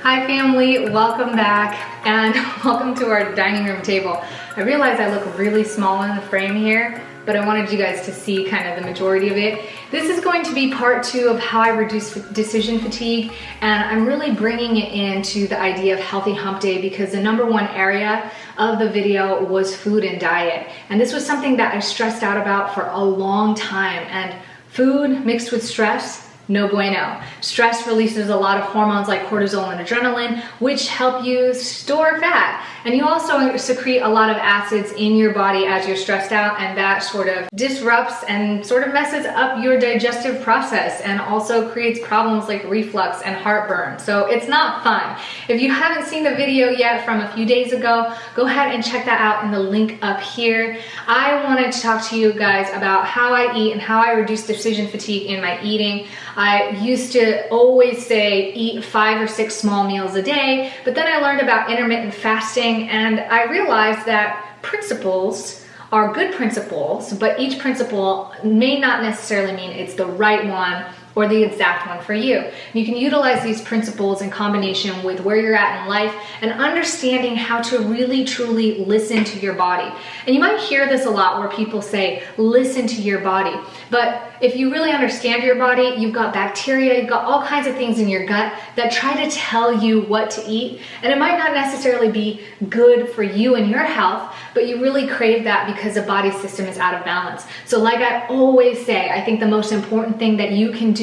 Hi family, welcome back and welcome to our dining room table. I realize I look really small in the frame here, but I wanted you guys to see kind of the majority of it. This is going to be part 2 of how I reduce decision fatigue, and I'm really bringing it into the idea of healthy hump day because the #1 area of the video was food and diet. And this was something that I stressed out about for a long time, and food mixed with stress, no bueno. Stress releases a lot of hormones like cortisol and adrenaline, which help you store fat. And you also secrete a lot of acids in your body as you're stressed out, and that sort of disrupts and sort of messes up your digestive process and also creates problems like reflux and heartburn. So it's not fun. If you haven't seen the video yet from a few days ago, go ahead and check that out in the link up here. I wanted to talk to you guys about how I eat and how I reduce decision fatigue in my eating. I used to always say eat 5 or 6 small meals a day, but then I learned about intermittent fasting and I realized that principles are good principles, but each principle may not necessarily mean it's the right one or the exact one for you. You can utilize these principles in combination with where you're at in life and understanding how to really truly listen to your body. And you might hear this a lot where people say, listen to your body. But if you really understand your body, you've got bacteria, you've got all kinds of things in your gut that try to tell you what to eat. And it might not necessarily be good for you and your health, but you really crave that because the body system is out of balance. So like I always say, I think the most important thing that you can do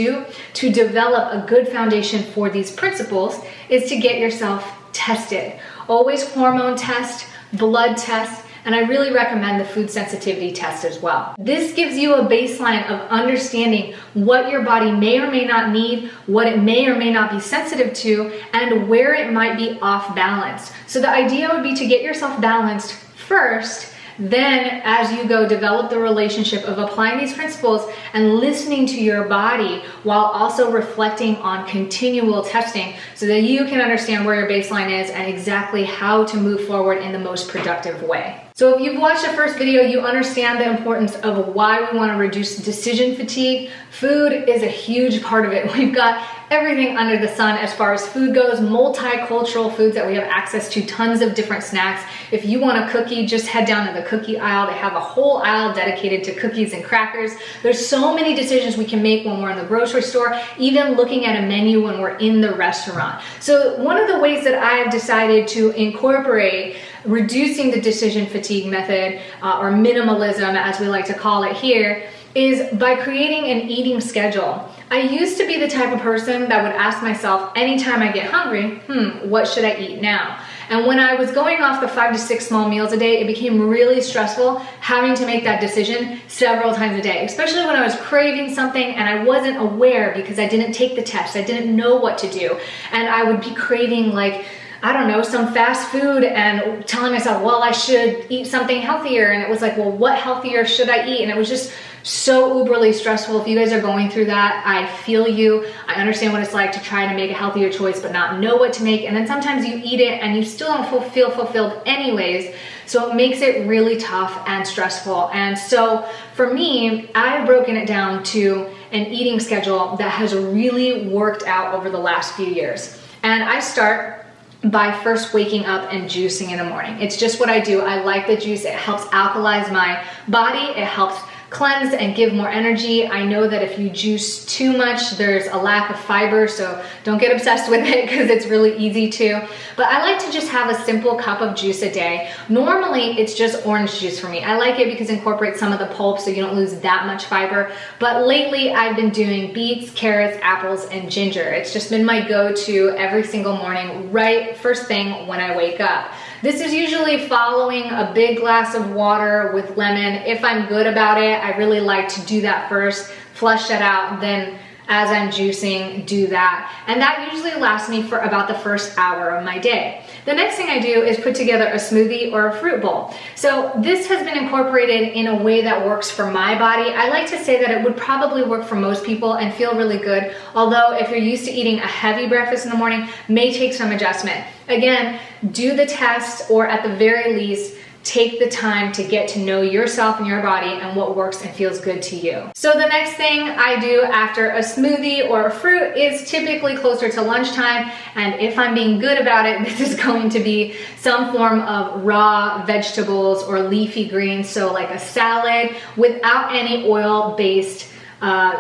to develop a good foundation for these principles is to get yourself tested. Always hormone test, blood test, and I really recommend the food sensitivity test as well. This gives you a baseline of understanding what your body may or may not need, what it may or may not be sensitive to, and where it might be off balance. So the idea would be to get yourself balanced first, then as you go, develop the relationship of applying these principles and listening to your body while also reflecting on continual testing so that you can understand where your baseline is and exactly how to move forward in the most productive way. So if you've watched the first video, you understand the importance of why we want to reduce decision fatigue. Food is a huge part of it. We've got everything under the sun as far as food goes, multicultural foods that we have access to, tons of different snacks. If you want a cookie, just head down to the cookie aisle. They have a whole aisle dedicated to cookies and crackers. There's so many decisions we can make when we're in the grocery store, even looking at a menu when we're in the restaurant. So one of the ways that I've decided to incorporate reducing the decision fatigue method, or minimalism as we like to call it here, is by creating an eating schedule. I used to be the type of person that would ask myself anytime I get hungry, what should I eat now? And when I was going off the 5 to 6 small meals a day, it became really stressful having to make that decision several times a day, especially when I was craving something and I wasn't aware because I didn't take the test. I didn't know what to do. And I would be craving like, I don't know, some fast food and telling myself, well, I should eat something healthier. And it was like, well, what healthier should I eat? And it was just so uberly stressful. If you guys are going through that, I feel you. I understand what it's like to try to make a healthier choice but not know what to make. And then sometimes you eat it and you still don't feel fulfilled anyways. So it makes it really tough and stressful. And so for me, I've broken it down to an eating schedule that has really worked out over the last few years. And I start by first waking up and juicing in the morning. It's just what I do. I like the juice. It helps alkalize my body. It helps cleanse and give more energy. I know that if you juice too much, there's a lack of fiber, so don't get obsessed with it because it's really easy to. But I like to just have a simple cup of juice a day. Normally, it's just orange juice for me. I like it because it incorporates some of the pulp so you don't lose that much fiber. But lately, I've been doing beets, carrots, apples, and ginger. It's just been my go-to every single morning, right first thing when I wake up. This is usually following a big glass of water with lemon. If I'm good about it, I really like to do that first, flush that out, then as I'm juicing, do that. And that usually lasts me for about the first hour of my day. The next thing I do is put together a smoothie or a fruit bowl. So this has been incorporated in a way that works for my body. I like to say that it would probably work for most people and feel really good. Although if you're used to eating a heavy breakfast in the morning, may take some adjustment. Again, do the test, or at the very least, take the time to get to know yourself and your body and what works and feels good to you. So the next thing I do after a smoothie or a fruit is typically closer to lunchtime, and if I'm being good about it, this is going to be some form of raw vegetables or leafy greens, so like a salad without any oil-based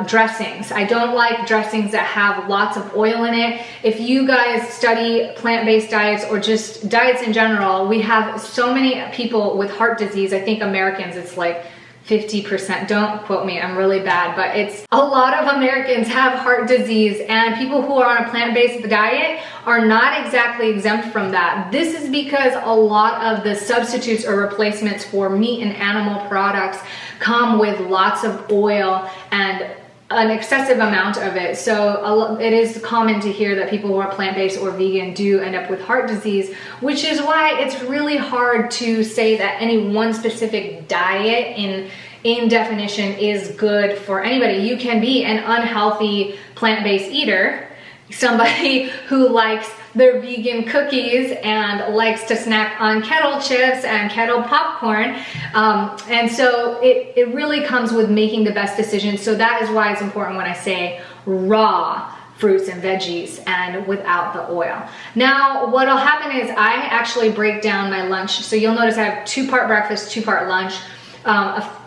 dressings. I don't like dressings that have lots of oil in it. If you guys study plant-based diets or just diets in general, we have so many people with heart disease. I think Americans, it's like 50%. Don't quote me, I'm really bad, but it's a lot of Americans have heart disease, and people who are on a plant-based diet are not exactly exempt from that. This is because a lot of the substitutes or replacements for meat and animal products come with lots of oil and an excessive amount of it. So it is common to hear that people who are plant-based or vegan do end up with heart disease, which is why it's really hard to say that any one specific diet in definition is good for anybody. You can be an unhealthy plant-based eater, somebody who likes their vegan cookies and likes to snack on kettle chips and kettle popcorn. And so it really comes with making the best decision. So that is why it's important when I say raw fruits and veggies and without the oil. Now, what'll happen is I actually break down my lunch. So you'll notice I have 2-part breakfast, 2-part lunch.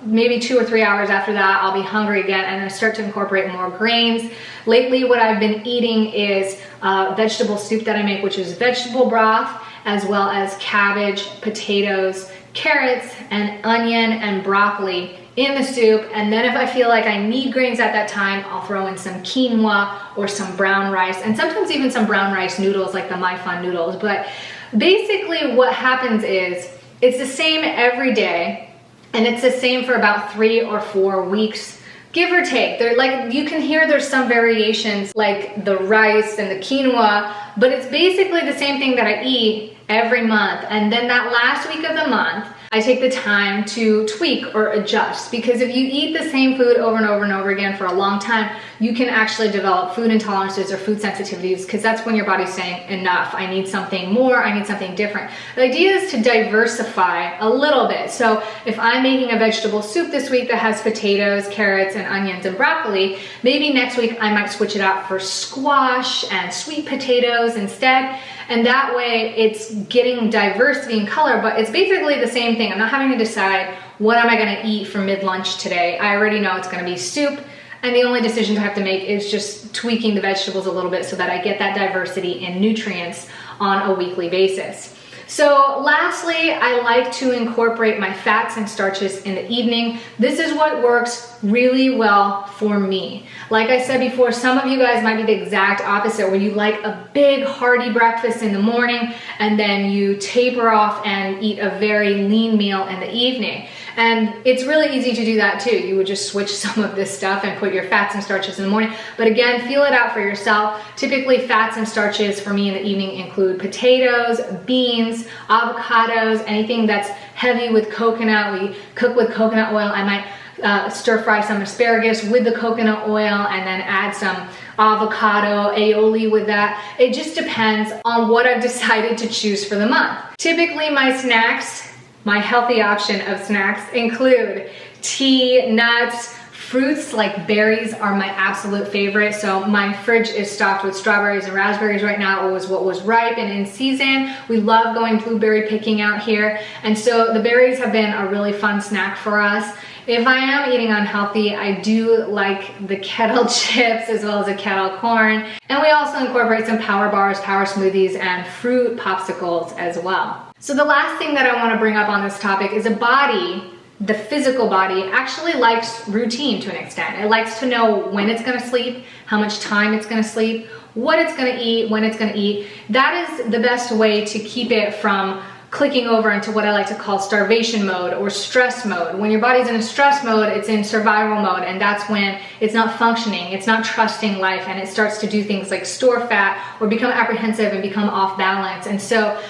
Maybe 2 or 3 hours after that, I'll be hungry again and I start to incorporate more grains. Lately, what I've been eating is vegetable soup that I make, which is vegetable broth, as well as cabbage, potatoes, carrots, and onion and broccoli in the soup. And then if I feel like I need grains at that time, I'll throw in some quinoa or some brown rice, and sometimes even some brown rice noodles like the My Fun noodles. But basically what happens is it's the same every day. And it's the same for about 3 or 4 weeks, give or take. They're like, you can hear there's some variations like the rice and the quinoa, but it's basically the same thing that I eat every month. And then that last week of the month, I take the time to tweak or adjust, because if you eat the same food over and over and over again for a long time, you can actually develop food intolerances or food sensitivities, because that's when your body's saying, enough, I need something more, I need something different. The idea is to diversify a little bit. So if I'm making a vegetable soup this week that has potatoes, carrots, and onions and broccoli, maybe next week I might switch it out for squash and sweet potatoes instead. And that way it's getting diversity in color, but it's basically the same thing. I'm not having to decide what am I gonna eat for mid-lunch today. I already know it's gonna be soup, and the only decision I have to make is just tweaking the vegetables a little bit so that I get that diversity in nutrients on a weekly basis. So lastly, I like to incorporate my fats and starches in the evening. This is what works really well for me. Like I said before, some of you guys might be the exact opposite, where you like a big hearty breakfast in the morning and then you taper off and eat a very lean meal in the evening. And it's really easy to do that too. You would just switch some of this stuff and put your fats and starches in the morning. But again, feel it out for yourself. Typically, fats and starches for me in the evening include potatoes, beans, avocados, anything that's heavy with coconut. We cook with coconut oil. I might stir fry some asparagus with the coconut oil and then add some avocado, aioli with that. It just depends on what I've decided to choose for the month. Typically, my snacks, my healthy option of snacks, include tea, nuts, fruits like berries are my absolute favorite. So my fridge is stocked with strawberries and raspberries right now. It was what was ripe and in season. We love going blueberry picking out here. And so the berries have been a really fun snack for us. If I am eating unhealthy, I do like the kettle chips as well as the kettle corn. And we also incorporate some power bars, power smoothies, and fruit popsicles as well. So the last thing that I want to bring up on this topic is a body, the physical body, actually likes routine to an extent. It likes to know when it's going to sleep, how much time it's going to sleep, what it's going to eat, when it's going to eat. That is the best way to keep it from clicking over into what I like to call starvation mode or stress mode. When your body's in a stress mode, it's in survival mode, and that's when it's not functioning, it's not trusting life, and it starts to do things like store fat or become apprehensive and become off balance. And so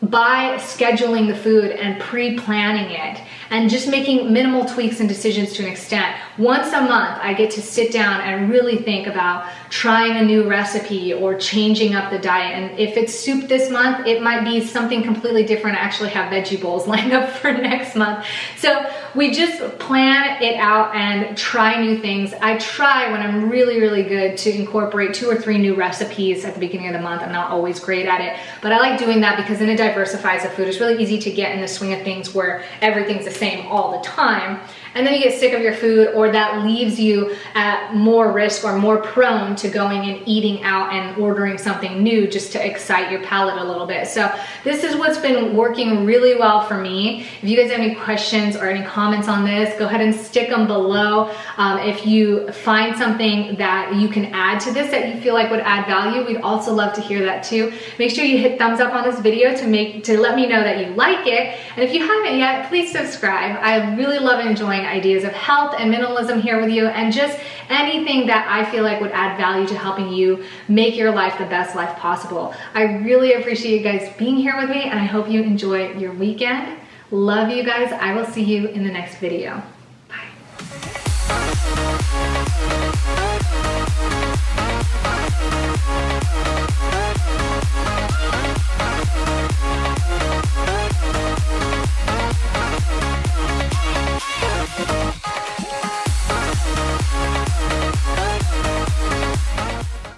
by scheduling the food and pre-planning it and just making minimal tweaks and decisions to an extent. Once a month, I get to sit down and really think about trying a new recipe or changing up the diet. And if it's soup this month, it might be something completely different. I actually have veggie bowls lined up for next month. So we just plan it out and try new things. I try when I'm really, really good to incorporate 2 or 3 new recipes at the beginning of the month. I'm not always great at it, but I like doing that because then it diversifies the food. It's really easy to get in the swing of things where everything's the same all the time. And then you get sick of your food, or that leaves you at more risk or more prone to going and eating out and ordering something new just to excite your palate a little bit. So this is what's been working really well for me. If you guys have any questions or any comments on this, go ahead and stick them below. If you find something that you can add to this that you feel like would add value, we'd also love to hear that too. Make sure you hit thumbs up on this video to let me know that you like it. And if you haven't yet, please subscribe. I really love enjoying ideas of health and minimalism here with you, and just anything that I feel like would add value to helping you make your life the best life possible. I really appreciate you guys being here with me, and I hope you enjoy your weekend. Love you guys. I will see you in the next video.